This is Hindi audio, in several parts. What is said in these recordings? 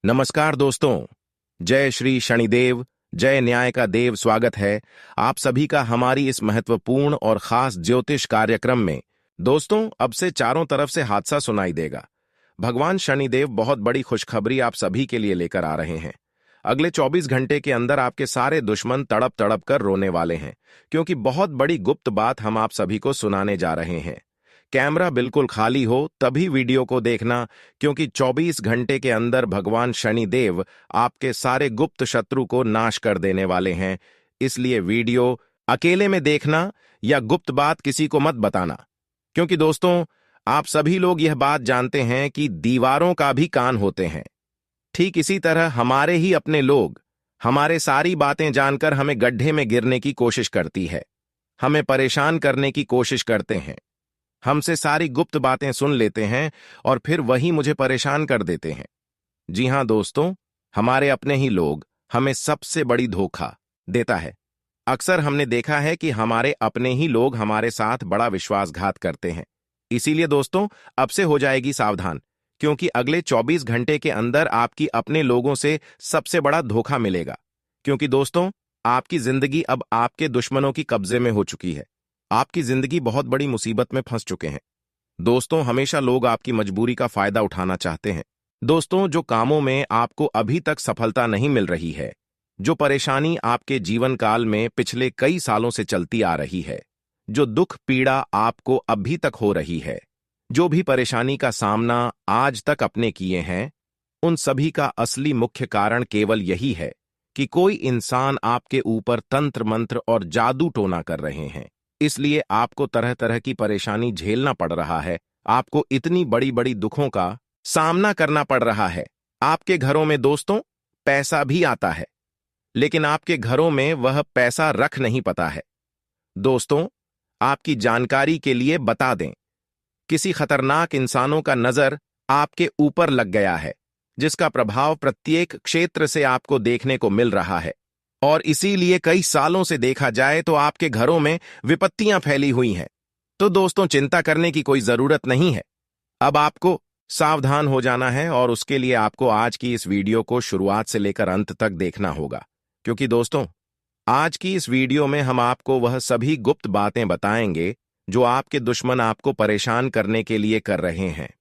नमस्कार दोस्तों। जय श्री शनिदेव, जय न्याय का देव। स्वागत है आप सभी का हमारी इस महत्वपूर्ण और खास ज्योतिष कार्यक्रम में। दोस्तों, अब से चारों तरफ से हादसा सुनाई देगा। भगवान शनिदेव बहुत बड़ी खुशखबरी आप सभी के लिए लेकर आ रहे हैं। अगले 24 घंटे के अंदर आपके सारे दुश्मन तड़प तड़प कर रोने वाले हैं, क्योंकि बहुत बड़ी गुप्त बात हम आप सभी को सुनाने जा रहे हैं। कैमरा बिल्कुल खाली हो तभी वीडियो को देखना, क्योंकि 24 घंटे के अंदर भगवान शनिदेव आपके सारे गुप्त शत्रु को नाश कर देने वाले हैं। इसलिए वीडियो अकेले में देखना या गुप्त बात किसी को मत बताना, क्योंकि दोस्तों, आप सभी लोग यह बात जानते हैं कि दीवारों का भी कान होते हैं। ठीक इसी तरह हमारे ही अपने लोग हमारे सारी बातें जानकर हमें गड्ढे में गिरने की कोशिश करती है, हमें परेशान करने की कोशिश करते हैं, हमसे सारी गुप्त बातें सुन लेते हैं और फिर वही मुझे परेशान कर देते हैं। जी हां दोस्तों, हमारे अपने ही लोग हमें सबसे बड़ी धोखा देता है। अक्सर हमने देखा है कि हमारे अपने ही लोग हमारे साथ बड़ा विश्वासघात करते हैं। इसीलिए दोस्तों, अब से हो जाएगी सावधान, क्योंकि अगले 24 घंटे के अंदर आपकी अपने लोगों से सबसे बड़ा धोखा मिलेगा। क्योंकि दोस्तों, आपकी जिंदगी अब आपके दुश्मनों की कब्जे में हो चुकी है। आपकी जिंदगी बहुत बड़ी मुसीबत में फंस चुके हैं। दोस्तों, हमेशा लोग आपकी मजबूरी का फायदा उठाना चाहते हैं। दोस्तों, जो कामों में आपको अभी तक सफलता नहीं मिल रही है, जो परेशानी आपके जीवन काल में पिछले कई सालों से चलती आ रही है, जो दुख पीड़ा आपको अभी तक हो रही है, जो भी परेशानी का सामना आज तक अपने किए हैं, उन सभी का असली मुख्य कारण केवल यही है कि कोई इंसान आपके ऊपर तंत्र मंत्र और जादू टोना कर रहे हैं। इसलिए आपको तरह तरह की परेशानी झेलना पड़ रहा है। आपको इतनी बड़ी बड़ी दुखों का सामना करना पड़ रहा है। आपके घरों में दोस्तों पैसा भी आता है, लेकिन आपके घरों में वह पैसा रख नहीं पाता है। दोस्तों, आपकी जानकारी के लिए बता दें, किसी खतरनाक इंसानों का नजर आपके ऊपर लग गया है, जिसका प्रभाव प्रत्येक क्षेत्र से आपको देखने को मिल रहा है। और इसीलिए कई सालों से देखा जाए तो आपके घरों में विपत्तियां फैली हुई हैं। तो दोस्तों, चिंता करने की कोई जरूरत नहीं है। अब आपको सावधान हो जाना है, और उसके लिए आपको आज की इस वीडियो को शुरुआत से लेकर अंत तक देखना होगा। क्योंकि दोस्तों, आज की इस वीडियो में हम आपको वह सभी गुप्त बातें बताएंगे जो आपके दुश्मन आपको परेशान करने के लिए कर रहे हैं।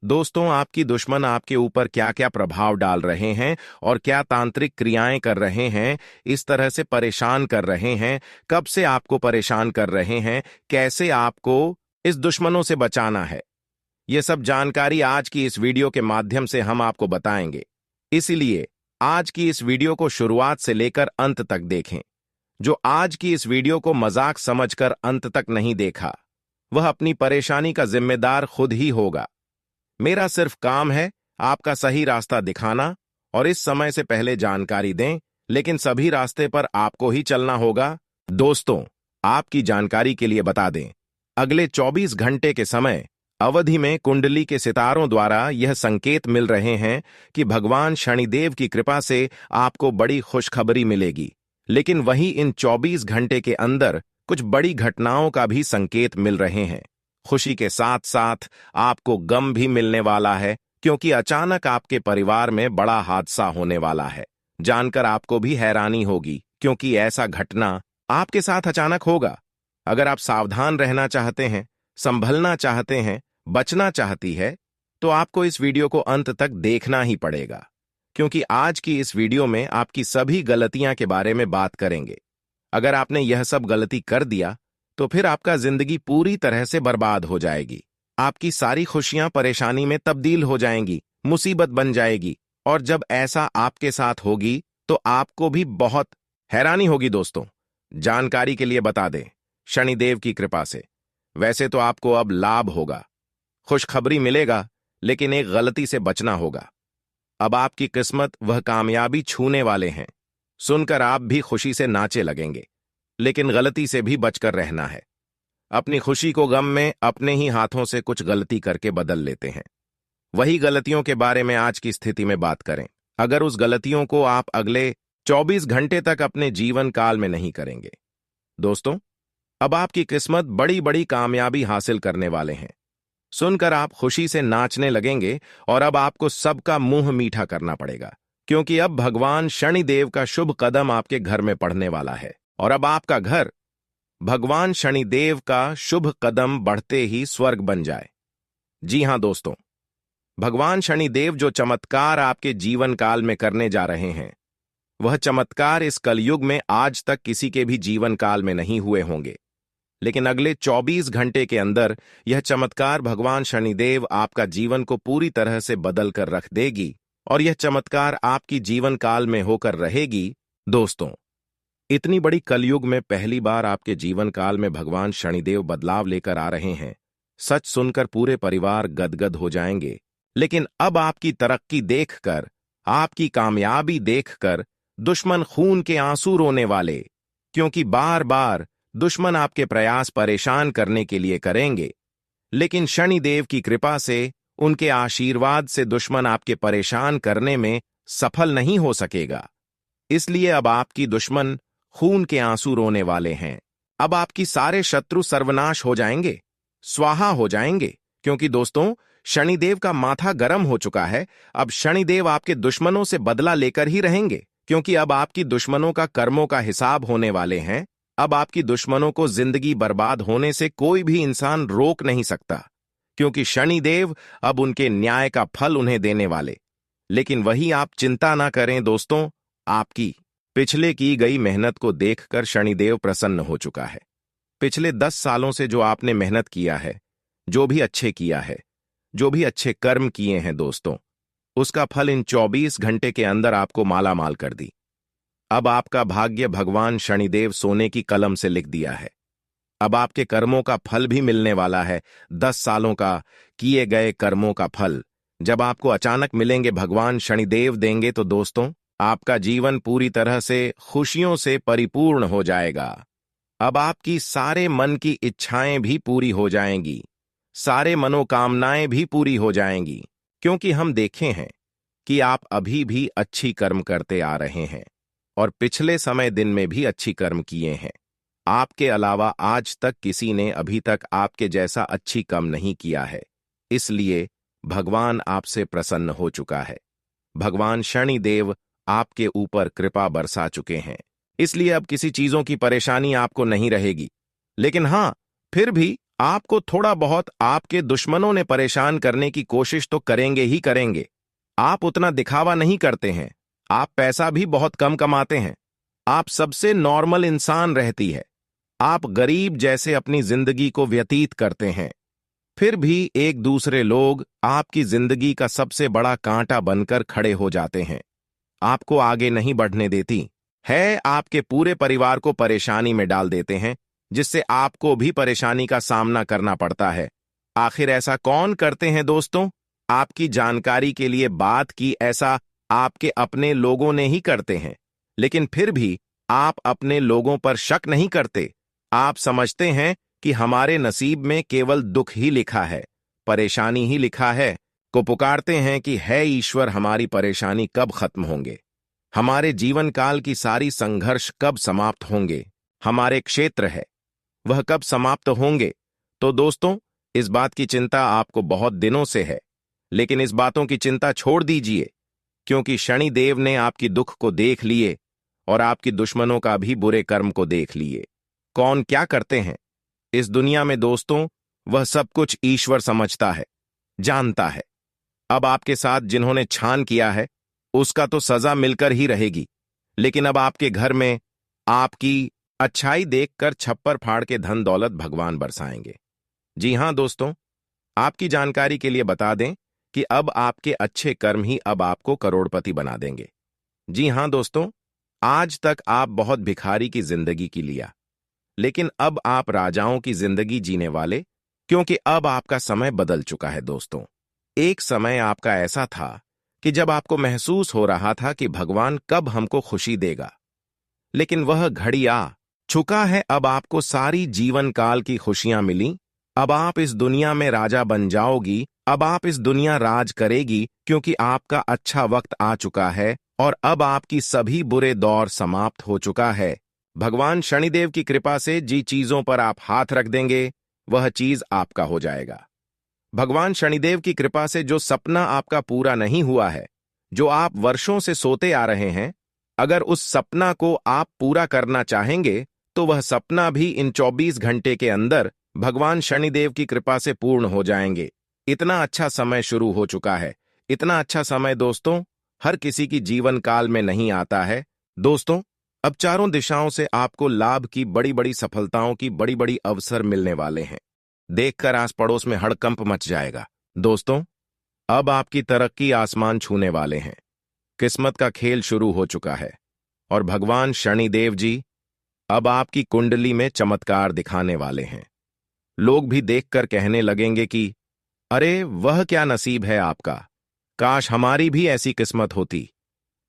दोस्तों, आपकी दुश्मन आपके ऊपर क्या क्या प्रभाव डाल रहे हैं और क्या तांत्रिक क्रियाएं कर रहे हैं, इस तरह से परेशान कर रहे हैं, कब से आपको परेशान कर रहे हैं, कैसे आपको इस दुश्मनों से बचाना है, ये सब जानकारी आज की इस वीडियो के माध्यम से हम आपको बताएंगे। इसलिए आज की इस वीडियो को शुरुआत से लेकर अंत तक देखें। जो आज की इस वीडियो को मजाक समझकर अंत तक नहीं देखा, वह अपनी परेशानी का जिम्मेदार खुद ही होगा। मेरा सिर्फ काम है आपका सही रास्ता दिखाना और इस समय से पहले जानकारी दें, लेकिन सभी रास्ते पर आपको ही चलना होगा। दोस्तों, आपकी जानकारी के लिए बता दें, अगले 24 घंटे के समय अवधि में कुंडली के सितारों द्वारा यह संकेत मिल रहे हैं कि भगवान शनिदेव की कृपा से आपको बड़ी खुशखबरी मिलेगी। लेकिन वहीं इन 24 घंटे के अंदर कुछ बड़ी घटनाओं का भी संकेत मिल रहे हैं। खुशी के साथ साथ आपको गम भी मिलने वाला है, क्योंकि अचानक आपके परिवार में बड़ा हादसा होने वाला है। जानकर आपको भी हैरानी होगी, क्योंकि ऐसा घटना आपके साथ अचानक होगा। अगर आप सावधान रहना चाहते हैं, संभलना चाहते हैं, बचना चाहती है, तो आपको इस वीडियो को अंत तक देखना ही पड़ेगा, क्योंकि आज की इस वीडियो में आपकी सभी गलतियां के बारे में बात करेंगे। अगर आपने यह सब गलती कर दिया तो फिर आपका जिंदगी पूरी तरह से बर्बाद हो जाएगी। आपकी सारी खुशियां परेशानी में तब्दील हो जाएंगी, मुसीबत बन जाएगी। और जब ऐसा आपके साथ होगी तो आपको भी बहुत हैरानी होगी। दोस्तों, जानकारी के लिए बता दें, शनिदेव की कृपा से वैसे तो आपको अब लाभ होगा, खुशखबरी मिलेगा, लेकिन एक गलती से बचना होगा। अब आपकी किस्मत वह कामयाबी छूने वाले हैं। सुनकर आप भी खुशी से नाचे लगेंगे, लेकिन गलती से भी बचकर रहना है। अपनी खुशी को गम में अपने ही हाथों से कुछ गलती करके बदल लेते हैं। वही गलतियों के बारे में आज की स्थिति में बात करें। अगर उस गलतियों को आप अगले 24 घंटे तक अपने जीवन काल में नहीं करेंगे, दोस्तों, अब आपकी किस्मत बड़ी बड़ी कामयाबी हासिल करने वाले हैं। सुनकर आप खुशी से नाचने लगेंगे और अब आपको सबका मुंह मीठा करना पड़ेगा, क्योंकि अब भगवान शनिदेव का शुभ कदम आपके घर में पड़ने वाला है और अब आपका घर भगवान शनिदेव का शुभ कदम बढ़ते ही स्वर्ग बन जाए। जी हां दोस्तों, भगवान शनिदेव जो चमत्कार आपके जीवन काल में करने जा रहे हैं, वह चमत्कार इस कलयुग में आज तक किसी के भी जीवन काल में नहीं हुए होंगे। लेकिन अगले 24 घंटे के अंदर यह चमत्कार भगवान शनिदेव आपका जीवन को पूरी तरह से बदल कर रख देगी और यह चमत्कार आपकी जीवन काल में होकर रहेगी। दोस्तों, इतनी बड़ी कलयुग में पहली बार आपके जीवन काल में भगवान शनिदेव बदलाव लेकर आ रहे हैं। सच सुनकर पूरे परिवार गदगद हो जाएंगे। लेकिन अब आपकी तरक्की देखकर, आपकी कामयाबी देखकर दुश्मन खून के आंसू रोने वाले, क्योंकि बार बार दुश्मन आपके प्रयास परेशान करने के लिए करेंगे, लेकिन शनिदेव की कृपा से, उनके आशीर्वाद से दुश्मन आपके परेशान करने में सफल नहीं हो सकेगा। इसलिए अब आपकी दुश्मन खून के आंसू रोने वाले हैं। अब आपकी सारे शत्रु सर्वनाश हो जाएंगे, स्वाहा हो जाएंगे, क्योंकि दोस्तों शनिदेव का माथा गर्म हो चुका है। अब शनिदेव आपके दुश्मनों से बदला लेकर ही रहेंगे, क्योंकि अब आपकी दुश्मनों का कर्मों का हिसाब होने वाले हैं। अब आपकी दुश्मनों को जिंदगी बर्बाद होने से कोई भी इंसान रोक नहीं सकता, क्योंकि शनिदेव अब उनके न्याय का फल उन्हें देने वाले। लेकिन वही आप चिंता ना करें दोस्तों, आपकी पिछले की गई मेहनत को देखकर शनिदेव प्रसन्न हो चुका है। पिछले 10 सालों से जो आपने मेहनत किया है, जो भी अच्छे किया है, जो भी अच्छे कर्म किए हैं दोस्तों, उसका फल इन 24 घंटे के अंदर आपको माला माल कर दी। अब आपका भाग्य भगवान शनिदेव सोने की कलम से लिख दिया है। अब आपके कर्मों का फल भी मिलने वाला है। 10 सालों का किए गए कर्मों का फल जब आपको अचानक मिलेंगे, भगवान शनिदेव देंगे, तो दोस्तों आपका जीवन पूरी तरह से खुशियों से परिपूर्ण हो जाएगा। अब आपकी सारे मन की इच्छाएं भी पूरी हो जाएंगी, सारे मनोकामनाएं भी पूरी हो जाएंगी, क्योंकि हम देखे हैं कि आप अभी भी अच्छी कर्म करते आ रहे हैं और पिछले समय दिन में भी अच्छी कर्म किए हैं। आपके अलावा आज तक किसी ने अभी तक आपके जैसा अच्छी कर्म नहीं किया है। इसलिए भगवान आपसे प्रसन्न हो चुका है। भगवान शनिदेव आपके ऊपर कृपा बरसा चुके हैं। इसलिए अब किसी चीजों की परेशानी आपको नहीं रहेगी। लेकिन हां, फिर भी आपको थोड़ा बहुत आपके दुश्मनों ने परेशान करने की कोशिश तो करेंगे ही करेंगे। आप उतना दिखावा नहीं करते हैं, आप पैसा भी बहुत कम कमाते हैं, आप सबसे नॉर्मल इंसान रहती है, आप गरीब जैसे अपनी जिंदगी को व्यतीत करते हैं। फिर भी एक दूसरे लोग आपकी जिंदगी का सबसे बड़ा कांटा बनकर खड़े हो जाते हैं, आपको आगे नहीं बढ़ने देती है, आपके पूरे परिवार को परेशानी में डाल देते हैं, जिससे आपको भी परेशानी का सामना करना पड़ता है। आखिर ऐसा कौन करते हैं दोस्तों? आपकी जानकारी के लिए बात की, ऐसा आपके अपने लोगों ने ही करते हैं। लेकिन फिर भी आप अपने लोगों पर शक नहीं करते। आप समझते हैं कि हमारे नसीब में केवल दुख ही लिखा है, परेशानी ही लिखा है, को पुकारते हैं कि है ईश्वर, हमारी परेशानी कब खत्म होंगे, हमारे जीवन काल की सारी संघर्ष कब समाप्त होंगे, हमारे क्षेत्र है वह कब समाप्त होंगे। तो दोस्तों इस बात की चिंता आपको बहुत दिनों से है, लेकिन इस बातों की चिंता छोड़ दीजिए, क्योंकि शनिदेव ने आपकी दुख को देख लिए और आपकी दुश्मनों का भी बुरे कर्म को देख लिए। कौन क्या करते हैं इस दुनिया में दोस्तों, वह सब कुछ ईश्वर समझता है, जानता है। अब आपके साथ जिन्होंने छान किया है उसका तो सजा मिलकर ही रहेगी, लेकिन अब आपके घर में आपकी अच्छाई देखकर छप्पर फाड़ के धन दौलत भगवान बरसाएंगे। जी हां दोस्तों, आपकी जानकारी के लिए बता दें कि अब आपके अच्छे कर्म ही अब आपको करोड़पति बना देंगे। जी हां दोस्तों, आज तक आप बहुत भिखारी की जिंदगी की लिया, लेकिन अब आप राजाओं की जिंदगी जीने वाले, क्योंकि अब आपका समय बदल चुका है दोस्तों। एक समय आपका ऐसा था कि जब आपको महसूस हो रहा था कि भगवान कब हमको खुशी देगा, लेकिन वह घड़ी आ चुका है। अब आपको सारी जीवन काल की खुशियां मिली। अब आप इस दुनिया में राजा बन जाओगी, अब आप इस दुनिया राज करेगी, क्योंकि आपका अच्छा वक्त आ चुका है और अब आपकी सभी बुरे दौर समाप्त हो चुका है। भगवान शनिदेव की कृपा से जी चीजों पर आप हाथ रख देंगे, वह चीज आपका हो जाएगा। भगवान शनिदेव की कृपा से जो सपना आपका पूरा नहीं हुआ है, जो आप वर्षों से सोते आ रहे हैं, अगर उस सपना को आप पूरा करना चाहेंगे तो वह सपना भी इन 24 घंटे के अंदर भगवान शनिदेव की कृपा से पूर्ण हो जाएंगे। इतना अच्छा समय शुरू हो चुका है। इतना अच्छा समय दोस्तों हर किसी की जीवन काल में नहीं आता है। दोस्तों, अब चारों दिशाओं से आपको लाभ की बड़ी बड़ी सफलताओं की बड़ी बड़ी अवसर मिलने वाले हैं। देखकर आस पड़ोस में हड़कंप मच जाएगा। दोस्तों, अब आपकी तरक्की आसमान छूने वाले हैं। किस्मत का खेल शुरू हो चुका है और भगवान शनिदेव जी अब आपकी कुंडली में चमत्कार दिखाने वाले हैं। लोग भी देखकर कहने लगेंगे कि अरे वह क्या नसीब है आपका, काश हमारी भी ऐसी किस्मत होती।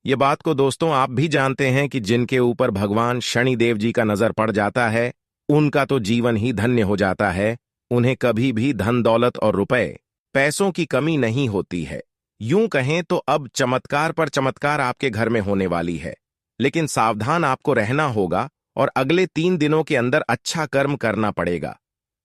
ये बात को दोस्तों आप भी जानते हैं कि जिनके ऊपर भगवान शनिदेव जी का नजर पड़ जाता है उनका तो जीवन ही धन्य हो जाता है। उन्हें कभी भी धन दौलत और रुपए पैसों की कमी नहीं होती है। यूं कहें तो अब चमत्कार पर चमत्कार आपके घर में होने वाली है। लेकिन सावधान आपको रहना होगा और अगले 3 दिनों के अंदर अच्छा कर्म करना पड़ेगा।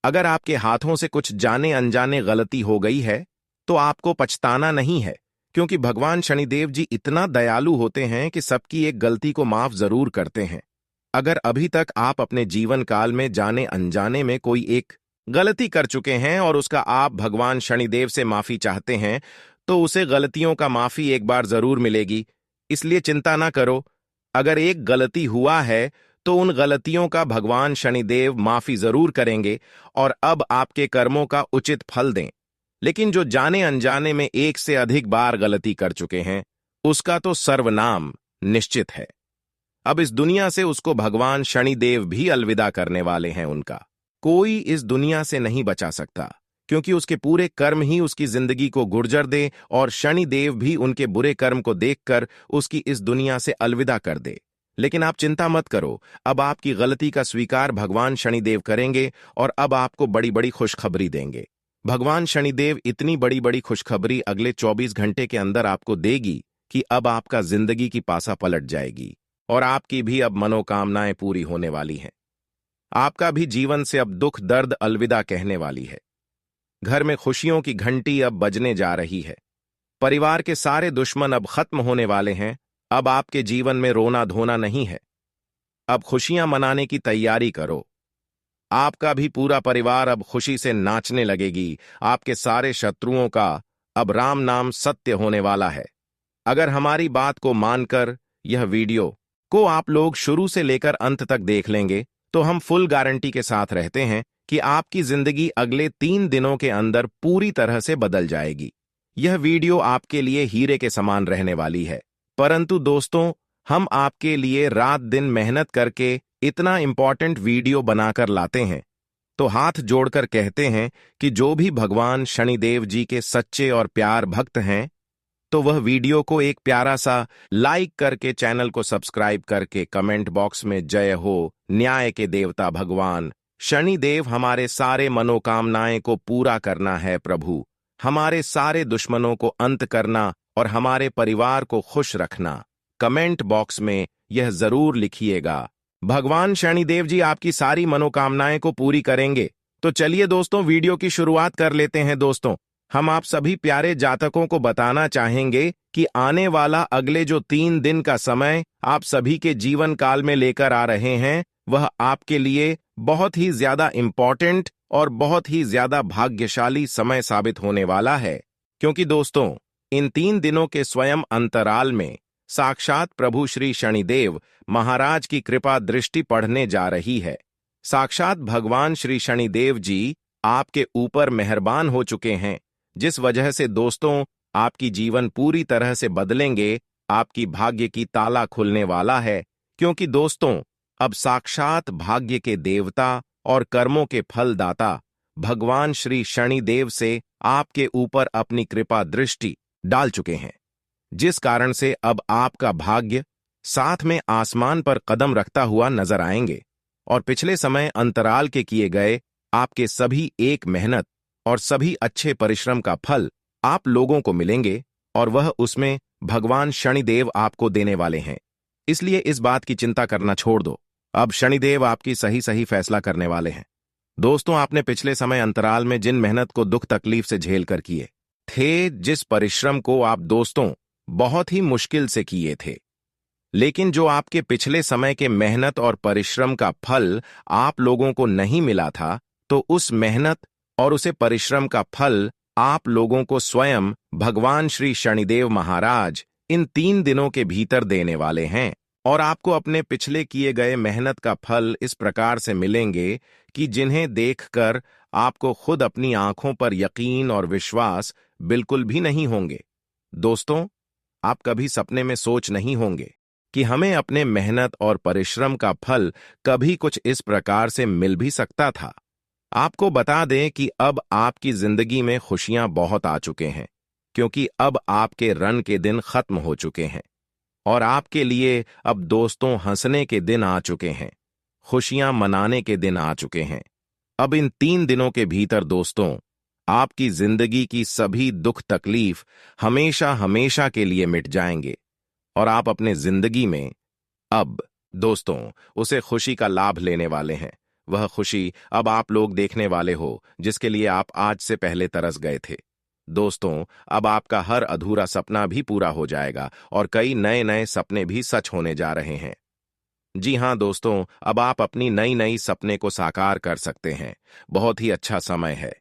अगर आपके हाथों से कुछ जाने अनजाने गलती हो गई है तो आपको पछताना नहीं है, क्योंकि भगवान शनिदेव जी इतना दयालु होते हैं कि सबकी एक गलती को माफ जरूर करते हैं। अगर अभी तक आप अपने जीवन काल में जाने अनजाने में कोई एक गलती कर चुके हैं और उसका आप भगवान शनिदेव से माफी चाहते हैं तो उसे गलतियों का माफी एक बार जरूर मिलेगी। इसलिए चिंता ना करो। अगर एक गलती हुआ है तो उन गलतियों का भगवान शनिदेव माफी जरूर करेंगे और अब आपके कर्मों का उचित फल दें। लेकिन जो जाने अनजाने में एक से अधिक बार गलती कर चुके हैं उसका तो सर्वनाम निश्चित है। अब इस दुनिया से उसको भगवान शनिदेव भी अलविदा करने वाले हैं। उनका कोई इस दुनिया से नहीं बचा सकता, क्योंकि उसके पूरे कर्म ही उसकी जिंदगी को गुर्जर दे और शनिदेव भी उनके बुरे कर्म को देखकर उसकी इस दुनिया से अलविदा कर दे। लेकिन आप चिंता मत करो, अब आपकी गलती का स्वीकार भगवान शनिदेव करेंगे और अब आपको बड़ी बड़ी खुशखबरी देंगे। भगवान शनिदेव इतनी बड़ी बड़ी खुशखबरी अगले 24 घंटे के अंदर आपको देगी कि अब आपका जिंदगी की पासा पलट जाएगी और आपकी भी अब मनोकामनाएं पूरी होने वाली हैं। आपका भी जीवन से अब दुख दर्द अलविदा कहने वाली है। घर में खुशियों की घंटी अब बजने जा रही है। परिवार के सारे दुश्मन अब खत्म होने वाले हैं। अब आपके जीवन में रोना धोना नहीं है। अब खुशियां मनाने की तैयारी करो। आपका भी पूरा परिवार अब खुशी से नाचने लगेगी। आपके सारे शत्रुओं का अब राम नाम सत्य होने वाला है। अगर हमारी बात को मानकर यह वीडियो को आप लोग शुरू से लेकर अंत तक देख लेंगे तो हम फुल गारंटी के साथ रहते हैं कि आपकी जिंदगी अगले 3 दिनों के अंदर पूरी तरह से बदल जाएगी। यह वीडियो आपके लिए हीरे के समान रहने वाली है। परंतु दोस्तों, हम आपके लिए रात दिन मेहनत करके इतना इंपॉर्टेंट वीडियो बनाकर लाते हैं, तो हाथ जोड़कर कहते हैं कि जो भी भगवान शनिदेव जी के सच्चे और प्यार भक्त हैं तो वह वीडियो को एक प्यारा सा लाइक करके चैनल को सब्सक्राइब करके कमेंट बॉक्स में जय हो न्याय के देवता भगवान शनिदेव, हमारे सारे मनोकामनाएं को पूरा करना है प्रभु, हमारे सारे दुश्मनों को अंत करना और हमारे परिवार को खुश रखना। कमेंट बॉक्स में यह जरूर लिखिएगा। भगवान शनिदेव जी आपकी सारी मनोकामनाएं को पूरी करेंगे। तो चलिए दोस्तों, वीडियो की शुरुआत कर लेते हैं। दोस्तों, हम आप सभी प्यारे जातकों को बताना चाहेंगे कि आने वाला अगले जो 3 दिन का समय आप सभी के जीवन काल में लेकर आ रहे हैं वह आपके लिए बहुत ही ज्यादा इंपॉर्टेंट और बहुत ही ज्यादा भाग्यशाली समय साबित होने वाला है। क्योंकि दोस्तों, इन 3 दिनों के स्वयं अंतराल में साक्षात प्रभु श्री शनिदेव महाराज की कृपा दृष्टि पढ़ने जा रही है। साक्षात भगवान श्री शनिदेव जी आपके ऊपर मेहरबान हो चुके हैं, जिस वजह से दोस्तों आपकी जीवन पूरी तरह से बदलेंगे। आपकी भाग्य की ताला खुलने वाला है, क्योंकि दोस्तों अब साक्षात भाग्य के देवता और कर्मों के फलदाता भगवान श्री शनिदेव से आपके ऊपर अपनी कृपा दृष्टि डाल चुके हैं, जिस कारण से अब आपका भाग्य साथ में आसमान पर कदम रखता हुआ नजर आएंगे और पिछले समय अंतराल के किए गए आपके सभी एक मेहनत और सभी अच्छे परिश्रम का फल आप लोगों को मिलेंगे और वह उसमें भगवान शनिदेव आपको देने वाले हैं। इसलिए इस बात की चिंता करना छोड़ दो। अब शनिदेव आपकी सही सही फैसला करने वाले हैं। दोस्तों, आपने पिछले समय अंतराल में जिन मेहनत को दुख तकलीफ से झेल कर किए थे, जिस परिश्रम को आप दोस्तों बहुत ही मुश्किल से किए थे, लेकिन जो आपके पिछले समय के मेहनत और परिश्रम का फल आप लोगों को नहीं मिला था, तो उस मेहनत और उसे परिश्रम का फल आप लोगों को स्वयं भगवान श्री शनिदेव महाराज इन 3 दिनों के भीतर देने वाले हैं। और आपको अपने पिछले किए गए मेहनत का फल इस प्रकार से मिलेंगे कि जिन्हें देखकर आपको खुद अपनी आंखों पर यकीन और विश्वास बिल्कुल भी नहीं होंगे। दोस्तों, आप कभी सपने में सोच नहीं होंगे कि हमें अपने मेहनत और परिश्रम का फल कभी कुछ इस प्रकार से मिल भी सकता था। आपको बता दें कि अब आपकी जिंदगी में खुशियां बहुत आ चुके हैं, क्योंकि अब आपके रन के दिन खत्म हो चुके हैं और आपके लिए अब दोस्तों हंसने के दिन आ चुके हैं, खुशियां मनाने के दिन आ चुके हैं। अब इन 3 दिनों के भीतर दोस्तों, आपकी जिंदगी की सभी दुख तकलीफ हमेशा हमेशा के लिए मिट जाएंगे और आप अपने जिंदगी में अब दोस्तों उसे खुशी का लाभ लेने वाले हैं। वह खुशी अब आप लोग देखने वाले हो जिसके लिए आप आज से पहले तरस गए थे। दोस्तों, अब आपका हर अधूरा सपना भी पूरा हो जाएगा और कई नए नए सपने भी सच होने जा रहे हैं। जी हां दोस्तों, अब आप अपनी नई नई सपने को साकार कर सकते हैं। बहुत ही अच्छा समय है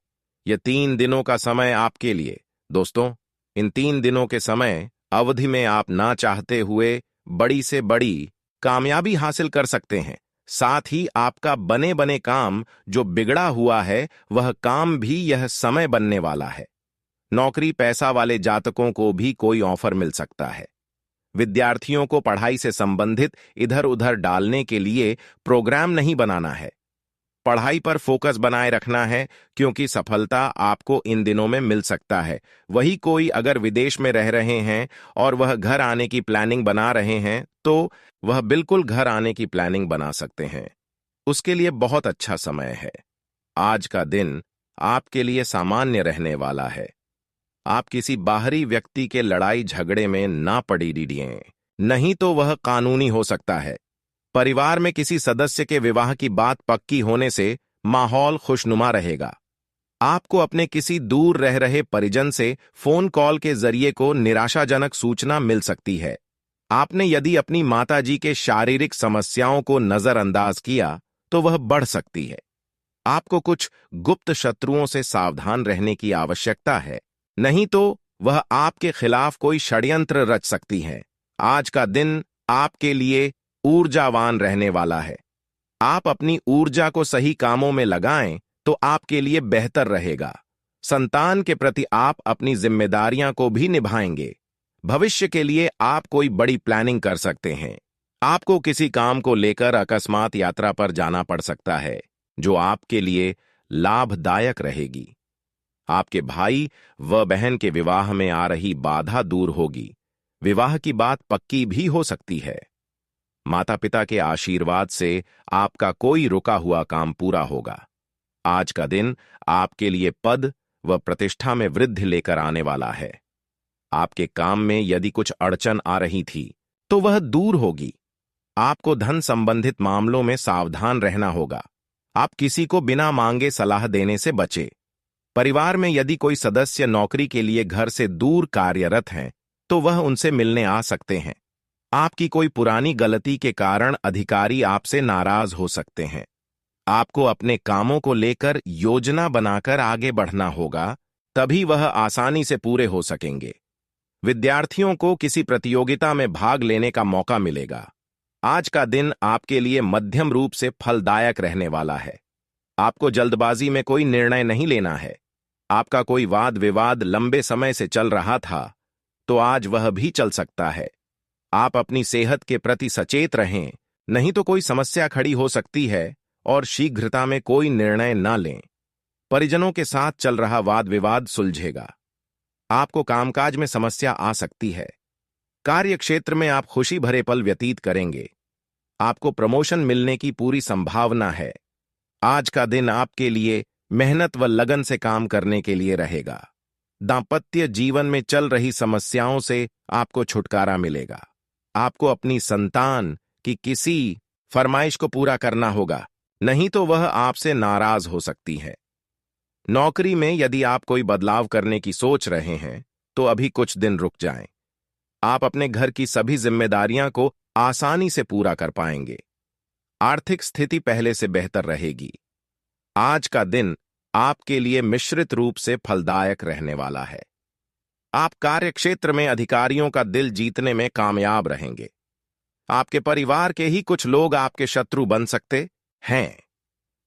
ये 3 दिनों का समय आपके लिए। दोस्तों, इन 3 दिनों के समय अवधि में आप ना चाहते हुए बड़ी से बड़ी कामयाबी हासिल कर सकते हैं। साथ ही आपका बने बने काम जो बिगड़ा हुआ है, वह काम भी यह समय बनने वाला है। नौकरी पैसा वाले जातकों को भी कोई ऑफर मिल सकता है। विद्यार्थियों को पढ़ाई से संबंधित इधर उधर डालने के लिए प्रोग्राम नहीं बनाना है। पढ़ाई पर फोकस बनाए रखना है, क्योंकि सफलता आपको इन दिनों में मिल सकता है। वही कोई अगर विदेश में रह रहे हैं और वह घर आने की प्लानिंग बना रहे हैं, तो वह बिल्कुल घर आने की प्लानिंग बना सकते हैं। उसके लिए बहुत अच्छा समय है। आज का दिन आपके लिए सामान्य रहने वाला है। आप किसी बाहरी व्यक्ति के लड़ाई झगड़े में ना पड़ी दीजिए, नहीं तो वह कानूनी हो सकता है। परिवार में किसी सदस्य के विवाह की बात पक्की होने से माहौल खुशनुमा रहेगा। आपको अपने किसी दूर रह रहे परिजन से फोन कॉल के जरिए को निराशाजनक सूचना मिल सकती है। आपने यदि अपनी माताजी के शारीरिक समस्याओं को नजरअंदाज किया तो वह बढ़ सकती है। आपको कुछ गुप्त शत्रुओं से सावधान रहने की आवश्यकता है, नहीं तो वह आपके खिलाफ कोई षड्यंत्र रच सकती है। आज का दिन आपके लिए ऊर्जावान रहने वाला है। आप अपनी ऊर्जा को सही कामों में लगाएं तो आपके लिए बेहतर रहेगा। संतान के प्रति आप अपनी जिम्मेदारियां को भी निभाएंगे। भविष्य के लिए आप कोई बड़ी प्लानिंग कर सकते हैं। आपको किसी काम को लेकर अकस्मात यात्रा पर जाना पड़ सकता है, जो आपके लिए लाभदायक रहेगी। आपके भाई व बहन के विवाह में आ रही बाधा दूर होगी। विवाह की बात पक्की भी हो सकती है। माता पिता के आशीर्वाद से आपका कोई रुका हुआ काम पूरा होगा। आज का दिन आपके लिए पद व प्रतिष्ठा में वृद्धि लेकर आने वाला है। आपके काम में यदि कुछ अड़चन आ रही थी तो वह दूर होगी। आपको धन संबंधित मामलों में सावधान रहना होगा। आप किसी को बिना मांगे सलाह देने से बचे। परिवार में यदि कोई सदस्य नौकरी के लिए घर से दूर कार्यरत हैं, तो वह उनसे मिलने आ सकते हैं। आपकी कोई पुरानी गलती के कारण अधिकारी आपसे नाराज हो सकते हैं। आपको अपने कामों को लेकर योजना बनाकर आगे बढ़ना होगा, तभी वह आसानी से पूरे हो सकेंगे। विद्यार्थियों को किसी प्रतियोगिता में भाग लेने का मौका मिलेगा। आज का दिन आपके लिए मध्यम रूप से फलदायक रहने वाला है। आपको जल्दबाजी में कोई निर्णय नहीं लेना है। आपका कोई वाद विवाद लंबे समय से चल रहा था, तो आज वह भी चल सकता है। आप अपनी सेहत के प्रति सचेत रहें, नहीं तो कोई समस्या खड़ी हो सकती है और शीघ्रता में कोई निर्णय न लें। परिजनों के साथ चल रहा वाद विवाद सुलझेगा। आपको कामकाज में समस्या आ सकती है। कार्य क्षेत्र में आप खुशी भरे पल व्यतीत करेंगे। आपको प्रमोशन मिलने की पूरी संभावना है। आज का दिन आपके लिए मेहनत व लगन से काम करने के लिए रहेगा। दांपत्य जीवन में चल रही समस्याओं से आपको छुटकारा मिलेगा। आपको अपनी संतान की किसी फरमाइश को पूरा करना होगा। नहीं तो वह आपसे नाराज हो सकती है। नौकरी में यदि आप कोई बदलाव करने की सोच रहे हैं, तो अभी कुछ दिन रुक जाएं। आप अपने घर की सभी जिम्मेदारियां को आसानी से पूरा कर पाएंगे। आर्थिक स्थिति पहले से बेहतर रहेगी। आज का दिन आपके लिए मिश्रित रूप से फलदायक रहने वाला है। आप कार्यक्षेत्र में अधिकारियों का दिल जीतने में कामयाब रहेंगे। आपके परिवार के ही कुछ लोग आपके शत्रु बन सकते हैं।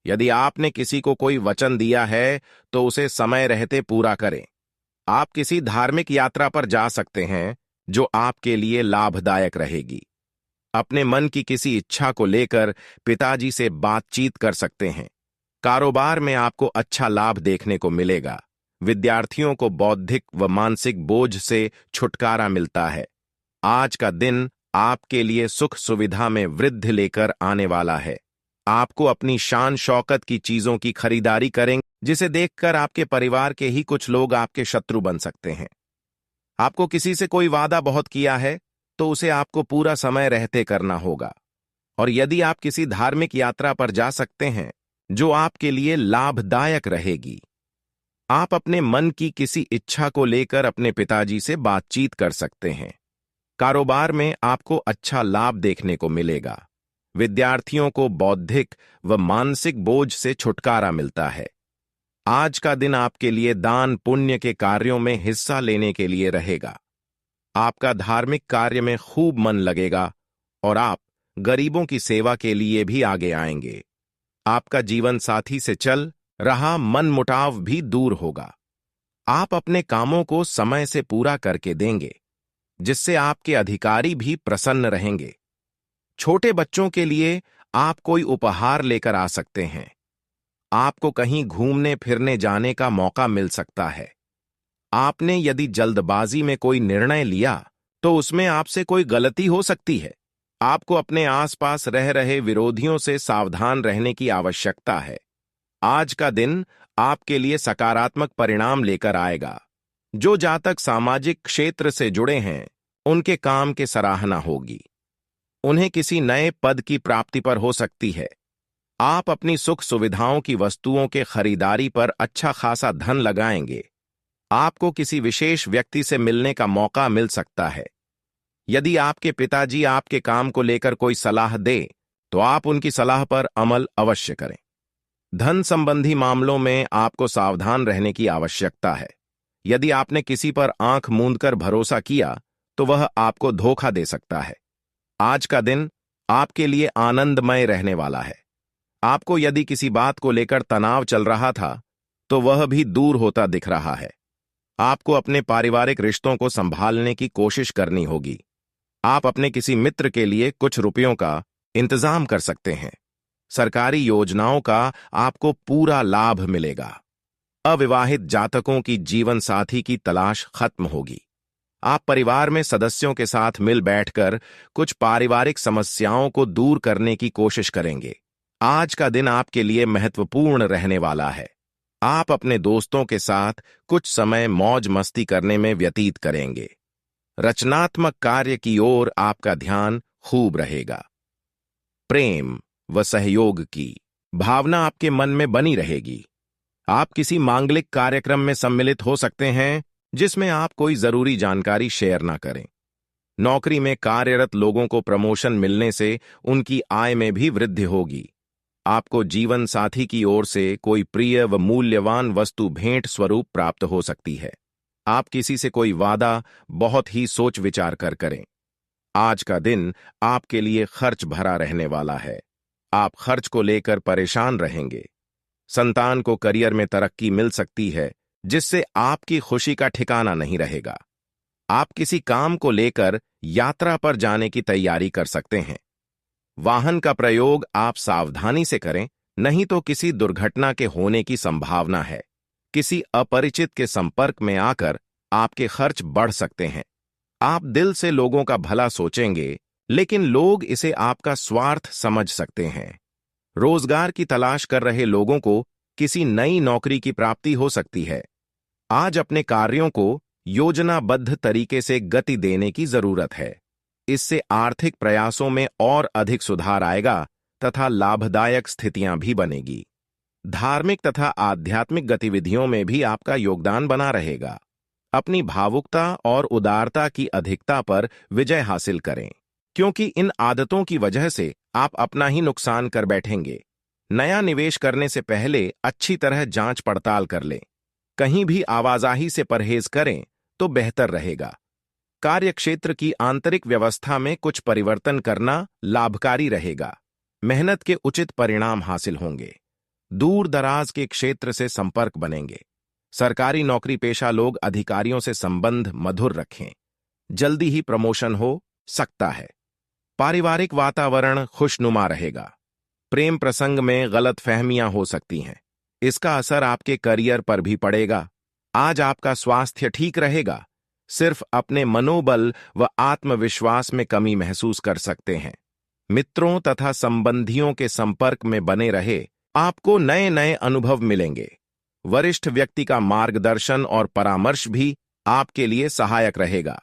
यदि आपने किसी को कोई वचन दिया है तो उसे समय रहते पूरा करें। आप किसी धार्मिक यात्रा पर जा सकते हैं जो आपके लिए लाभदायक रहेगी। अपने मन की किसी इच्छा को लेकर पिताजी से बातचीत कर सकते हैं। कारोबार में आपको अच्छा लाभ देखने को मिलेगा। विद्यार्थियों को बौद्धिक व मानसिक बोझ से छुटकारा मिलता है। आज का दिन आपके लिए सुख सुविधा में वृद्धि लेकर आने वाला है। आपको अपनी शान शौकत की चीजों की खरीदारी करेंगे, जिसे देखकर आपके परिवार के ही कुछ लोग आपके शत्रु बन सकते हैं। आपको किसी से कोई वादा बहुत किया है तो उसे आपको पूरा समय रहते करना होगा। और यदि आप किसी धार्मिक यात्रा पर जा सकते हैं जो आपके लिए लाभदायक रहेगी। आप अपने मन की किसी इच्छा को लेकर अपने पिताजी से बातचीत कर सकते हैं। कारोबार में आपको अच्छा लाभ देखने को मिलेगा। विद्यार्थियों को बौद्धिक व मानसिक बोझ से छुटकारा मिलता है। आज का दिन आपके लिए दान पुण्य के कार्यों में हिस्सा लेने के लिए रहेगा। आपका धार्मिक कार्य में खूब मन लगेगा और आप गरीबों की सेवा के लिए भी आगे आएंगे। आपका जीवन साथी से चल रहा मनमुटाव भी दूर होगा। आप अपने कामों को समय से पूरा करके देंगे, जिससे आपके अधिकारी भी प्रसन्न रहेंगे। छोटे बच्चों के लिए आप कोई उपहार लेकर आ सकते हैं। आपको कहीं घूमने फिरने जाने का मौका मिल सकता है। आपने यदि जल्दबाजी में कोई निर्णय लिया तो उसमें आपसे कोई गलती हो सकती है। आपको अपने आसपास रह रहे विरोधियों से सावधान रहने की आवश्यकता है। आज का दिन आपके लिए सकारात्मक परिणाम लेकर आएगा। जो जातक सामाजिक क्षेत्र से जुड़े हैं, उनके काम की सराहना होगी। उन्हें किसी नए पद की प्राप्ति पर हो सकती है। आप अपनी सुख सुविधाओं की वस्तुओं के खरीदारी पर अच्छा खासा धन लगाएंगे। आपको किसी विशेष व्यक्ति से मिलने का मौका मिल सकता है। यदि आपके पिताजी आपके काम को लेकर कोई सलाह दे तो आप उनकी सलाह पर अमल अवश्य करें। धन संबंधी मामलों में आपको सावधान रहने की आवश्यकता है। यदि आपने किसी पर आंख मूंदकर भरोसा किया तो वह आपको धोखा दे सकता है। आज का दिन आपके लिए आनंदमय रहने वाला है। आपको यदि किसी बात को लेकर तनाव चल रहा था तो वह भी दूर होता दिख रहा है। आपको अपने पारिवारिक रिश्तों को संभालने की कोशिश करनी होगी। आप अपने किसी मित्र के लिए कुछ रुपयों का इंतजाम कर सकते हैं। सरकारी योजनाओं का आपको पूरा लाभ मिलेगा। अविवाहित जातकों की जीवन साथी की तलाश खत्म होगी। आप परिवार में सदस्यों के साथ मिल बैठकर कुछ पारिवारिक समस्याओं को दूर करने की कोशिश करेंगे। आज का दिन आपके लिए महत्वपूर्ण रहने वाला है। आप अपने दोस्तों के साथ कुछ समय मौज मस्ती करने में व्यतीत करेंगे। रचनात्मक कार्य की ओर आपका ध्यान खूब रहेगा। प्रेम व सहयोग की भावना आपके मन में बनी रहेगी। आप किसी मांगलिक कार्यक्रम में सम्मिलित हो सकते हैं जिसमें आप कोई जरूरी जानकारी शेयर ना करें। नौकरी में कार्यरत लोगों को प्रमोशन मिलने से उनकी आय में भी वृद्धि होगी। आपको जीवन साथी की ओर से कोई प्रिय व मूल्यवान वस्तु भेंट स्वरूप प्राप्त हो सकती है। आप किसी से कोई वादा बहुत ही सोच विचार कर करें। आज का दिन आपके लिए खर्च भरा रहने वाला है। आप खर्च को लेकर परेशान रहेंगे। संतान को करियर में तरक्की मिल सकती है, जिससे आपकी खुशी का ठिकाना नहीं रहेगा। आप किसी काम को लेकर यात्रा पर जाने की तैयारी कर सकते हैं। वाहन का प्रयोग आप सावधानी से करें, नहीं तो किसी दुर्घटना के होने की संभावना है। किसी अपरिचित के संपर्क में आकर आपके खर्च बढ़ सकते हैं। आप दिल से लोगों का भला सोचेंगे, लेकिन लोग इसे आपका स्वार्थ समझ सकते हैं। रोजगार की तलाश कर रहे लोगों को किसी नई नौकरी की प्राप्ति हो सकती है। आज अपने कार्यों को योजनाबद्ध तरीके से गति देने की जरूरत है। इससे आर्थिक प्रयासों में और अधिक सुधार आएगा तथा लाभदायक स्थितियां भी बनेगी। धार्मिक तथा आध्यात्मिक गतिविधियों में भी आपका योगदान बना रहेगा। अपनी भावुकता और उदारता की अधिकता पर विजय हासिल करें, क्योंकि इन आदतों की वजह से आप अपना ही नुकसान कर बैठेंगे। नया निवेश करने से पहले अच्छी तरह जांच पड़ताल कर लें। कहीं भी आवाजाही से परहेज करें तो बेहतर रहेगा। कार्यक्षेत्र की आंतरिक व्यवस्था में कुछ परिवर्तन करना लाभकारी रहेगा। मेहनत के उचित परिणाम हासिल होंगे। दूर दराज के क्षेत्र से संपर्क बनेंगे। सरकारी नौकरी पेशा लोग अधिकारियों से संबंध मधुर रखें। जल्दी ही प्रमोशन हो सकता है। पारिवारिक वातावरण खुशनुमा रहेगा। प्रेम प्रसंग में गलतफहमियां हो सकती हैं। इसका असर आपके करियर पर भी पड़ेगा। आज आपका स्वास्थ्य ठीक रहेगा। सिर्फ अपने मनोबल व आत्मविश्वास में कमी महसूस कर सकते हैं। मित्रों तथा संबंधियों के संपर्क में बने रहे। आपको नए नए अनुभव मिलेंगे। वरिष्ठ व्यक्ति का मार्गदर्शन और परामर्श भी आपके लिए सहायक रहेगा।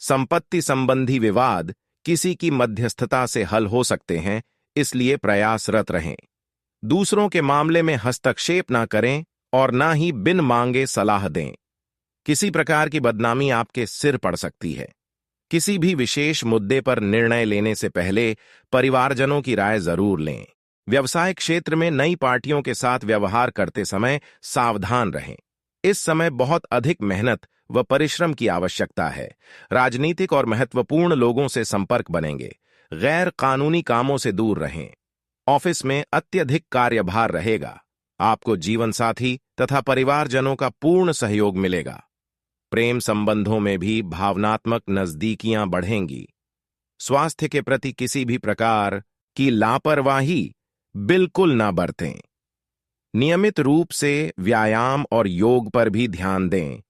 संपत्ति संबंधी विवाद किसी की मध्यस्थता से हल हो सकते हैं, इसलिए प्रयासरत रहें। दूसरों के मामले में हस्तक्षेप ना करें और ना ही बिन मांगे सलाह दें। किसी प्रकार की बदनामी आपके सिर पड़ सकती है। किसी भी विशेष मुद्दे पर निर्णय लेने से पहले परिवारजनों की राय जरूर लें। व्यवसाय क्षेत्र में नई पार्टियों के साथ व्यवहार करते समय सावधान रहें। इस समय बहुत अधिक मेहनत व परिश्रम की आवश्यकता है। राजनीतिक और महत्वपूर्ण लोगों से संपर्क बनेंगे। गैर कानूनी कामों से दूर रहें। ऑफिस में अत्यधिक कार्यभार रहेगा। आपको जीवन साथी तथा परिवारजनों का पूर्ण सहयोग मिलेगा। प्रेम संबंधों में भी भावनात्मक नजदीकियां बढ़ेंगी। स्वास्थ्य के प्रति किसी भी प्रकार की लापरवाही बिल्कुल ना बरतें। नियमित रूप से व्यायाम और योग पर भी ध्यान दें।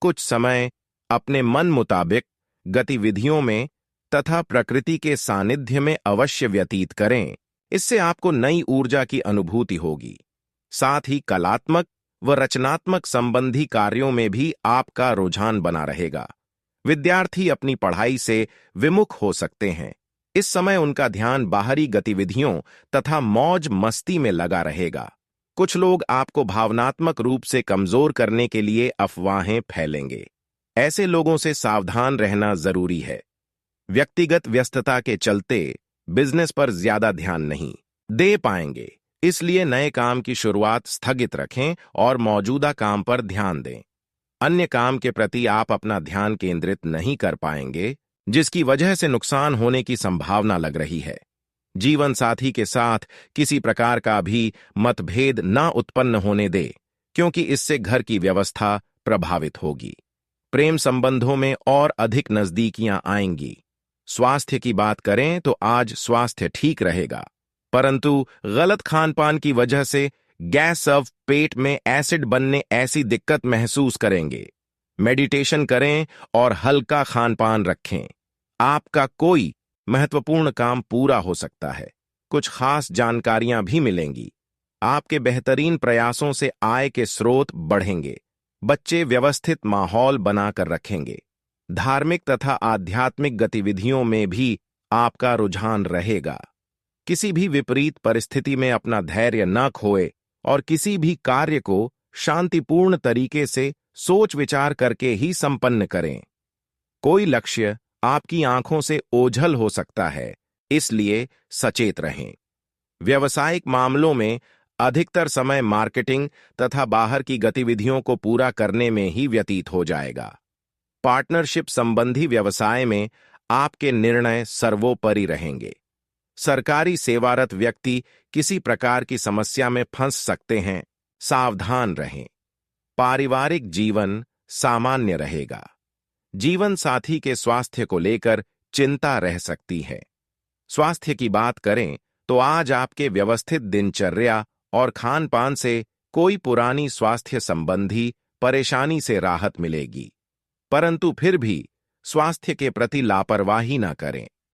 कुछ समय अपने मन मुताबिक गतिविधियों में तथा प्रकृति के सानिध्य में अवश्य व्यतीत करें। इससे आपको नई ऊर्जा की अनुभूति होगी। साथ ही कलात्मक व रचनात्मक संबंधी कार्यों में भी आपका रुझान बना रहेगा। विद्यार्थी अपनी पढ़ाई से विमुख हो सकते हैं। इस समय उनका ध्यान बाहरी गतिविधियों तथा मौज मस्ती में लगा रहेगा। कुछ लोग आपको भावनात्मक रूप से कमजोर करने के लिए अफवाहें फैलेंगे। ऐसे लोगों से सावधान रहना जरूरी है। व्यक्तिगत व्यस्तता के चलते बिजनेस पर ज्यादा ध्यान नहीं दे पाएंगे, इसलिए नए काम की शुरुआत स्थगित रखें और मौजूदा काम पर ध्यान दें। अन्य काम के प्रति आप अपना ध्यान केंद्रित नहीं कर पाएंगे, जिसकी वजह से नुकसान होने की संभावना लग रही है। जीवन साथी के साथ किसी प्रकार का भी मतभेद ना उत्पन्न होने दे, क्योंकि इससे घर की व्यवस्था प्रभावित होगी। प्रेम संबंधों में और अधिक नजदीकियां आएंगी। स्वास्थ्य की बात करें तो आज स्वास्थ्य ठीक रहेगा, परंतु गलत खानपान की वजह से गैस ऑफ पेट में एसिड बनने ऐसी दिक्कत महसूस करेंगे। मेडिटेशन करें और हल्का खानपान रखें। आपका कोई महत्वपूर्ण काम पूरा हो सकता है। कुछ खास जानकारियां भी मिलेंगी। आपके बेहतरीन प्रयासों से आय के स्रोत बढ़ेंगे। बच्चे व्यवस्थित माहौल बनाकर रखेंगे। धार्मिक तथा आध्यात्मिक गतिविधियों में भी आपका रुझान रहेगा। किसी भी विपरीत परिस्थिति में अपना धैर्य न खोए और किसी भी कार्य को शांतिपूर्ण तरीके से सोच विचार करके ही संपन्न करें। कोई लक्ष्य आपकी आंखों से ओझल हो सकता है, इसलिए सचेत रहें। व्यावसायिक मामलों में अधिकतर समय मार्केटिंग तथा बाहर की गतिविधियों को पूरा करने में ही व्यतीत हो जाएगा। पार्टनरशिप संबंधी व्यवसाय में आपके निर्णय सर्वोपरि रहेंगे। सरकारी सेवारत व्यक्ति किसी प्रकार की समस्या में फंस सकते हैं, सावधान रहें। पारिवारिक जीवन सामान्य रहेगा। जीवन साथी के स्वास्थ्य को लेकर चिंता रह सकती है। स्वास्थ्य की बात करें तो आज आपके व्यवस्थित दिनचर्या और खान पान से कोई पुरानी स्वास्थ्य संबंधी परेशानी से राहत मिलेगी, परंतु फिर भी स्वास्थ्य के प्रति लापरवाही न करें।